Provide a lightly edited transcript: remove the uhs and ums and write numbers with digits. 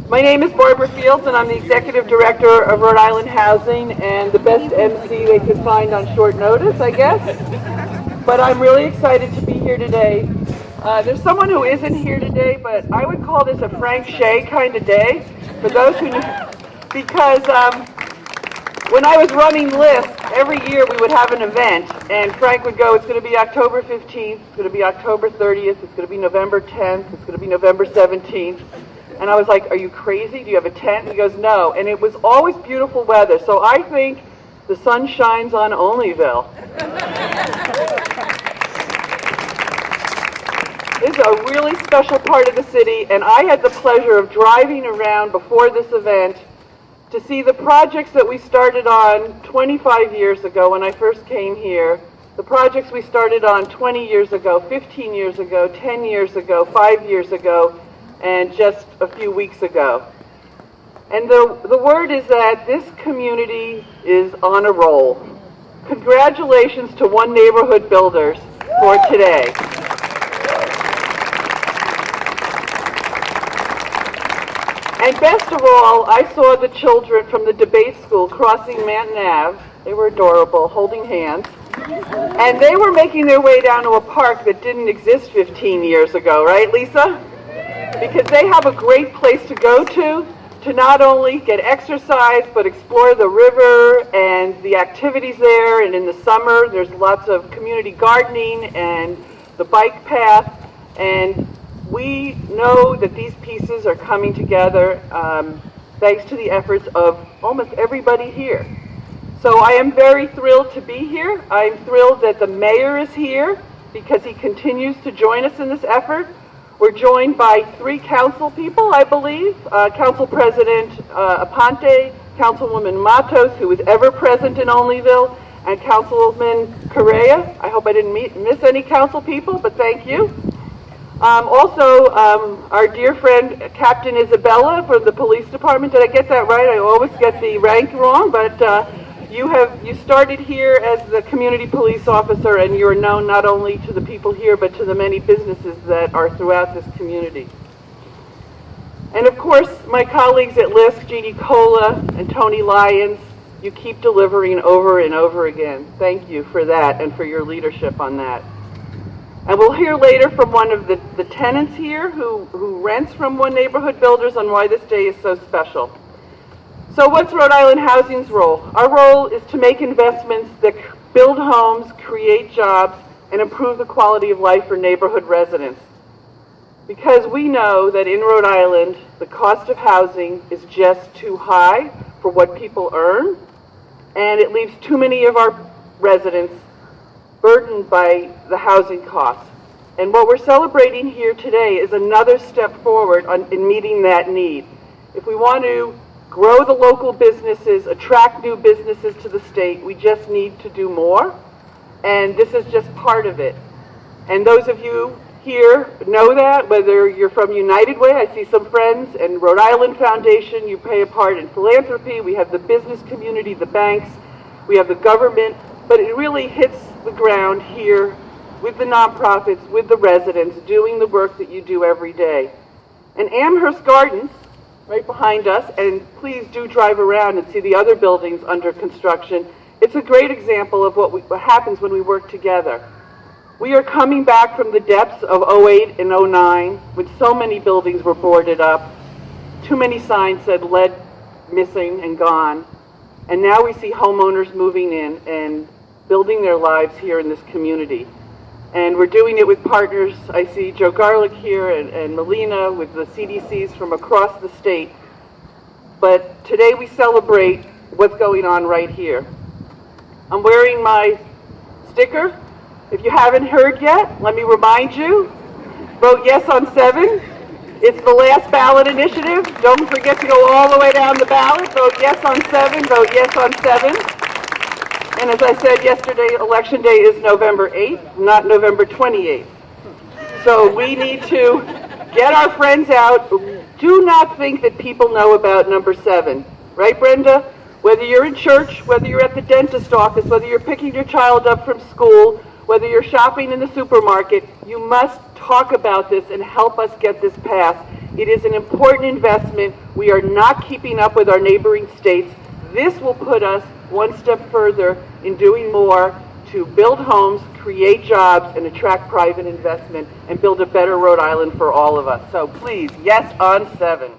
My name is Barbara Fields, and I'm the Executive Director of Rhode Island Housing, and the best MC they could find on short notice, I guess. But I'm really excited to be here today. There's someone who isn't here today, but I would call this a Frank Shea kind of day, for those who know, because when I was running lists, every year we would have an event, and Frank would go, it's going to be October 15th, it's going to be October 30th, it's going to be November 10th, it's going to be November 17th. And I was like, are you crazy? Do you have a tent? And he goes, no. And it was always beautiful weather. So I think the sun shines on Olneyville. It's a really special part of the city, and I had the pleasure of driving around before this event to see the projects that we started on 25 years ago when I first came here, the projects we started on 20 years ago, 15 years ago, 10 years ago, 5 years ago, and just a few weeks ago. And the word is that this community is on a roll. Congratulations to One Neighborhood Builders for today. And best of all, I saw the children from the debate school crossing Manton Ave. They were adorable, holding hands. And they were making their way down to a park that didn't exist 15 years ago, right, Lisa? Because they have a great place to go to not only get exercise, but explore the river and the activities there. And in the summer, there's lots of community gardening and the bike path. And we know that these pieces are coming together thanks to the efforts of almost everybody here. So I am very thrilled to be here. I'm thrilled that the mayor is here because he continues to join us in this effort. We're joined by 3 council people, I believe. Council President Aponte, Councilwoman Matos, who is ever present in Olneyville, and Councilman Correia. I hope I didn't miss any council people, but thank you. Also, our dear friend Captain Isabella from the police department. Did I get that right? I always get the rank wrong, but you started here as the community police officer, and you're known not only to the people here, but to the many businesses that are throughout this community. And of course, my colleagues at LISC, Jeannie Cola and Tony Lyons, you keep delivering over and over again. Thank you for that and for your leadership on that. And we'll hear later from one of the tenants here who rents from One Neighborhood Builders on why this day is so special. So what's Rhode Island Housing's role? Our role is to make investments that build homes, create jobs, and improve the quality of life for neighborhood residents. Because we know that in Rhode Island, the cost of housing is just too high for what people earn, and it leaves too many of our residents burdened by the housing costs. And what we're celebrating here today is another step forward in meeting that need. If we want to grow the local businesses, attract new businesses to the state, we just need to do more, and this is just part of it. And those of you here know that, whether you're from United Way, I see some friends, and Rhode Island Foundation, you play a part in philanthropy, we have the business community, the banks, we have the government, but it really hits the ground here with the nonprofits, with the residents, doing the work that you do every day. And Amherst Gardens, right behind us, and please do drive around and see the other buildings under construction. It's a great example of what happens when we work together. We are coming back from the depths of 08 and 09 when so many buildings were boarded up. Too many signs said lead missing and gone. And now we see homeowners moving in and building their lives here in this community. And we're doing it with partners. I see Joe Garlick here and Melina with the CDCs from across the state. But today we celebrate what's going on right here. I'm wearing my sticker. If you haven't heard yet, let me remind you, vote yes on 7. It's the last ballot initiative. Don't forget to go all the way down the ballot. Vote yes on 7, vote yes on 7. And as I said yesterday, Election Day is November 8th, not November 28th. So we need to get our friends out. Do not think that people know about number 7. Right, Brenda? Whether you're in church, whether you're at the dentist office, whether you're picking your child up from school, whether you're shopping in the supermarket, you must talk about this and help us get this passed. It is an important investment. We are not keeping up with our neighboring states. This will put us one step further in doing more to build homes, create jobs, and attract private investment, and build a better Rhode Island for all of us. So please, yes on 7.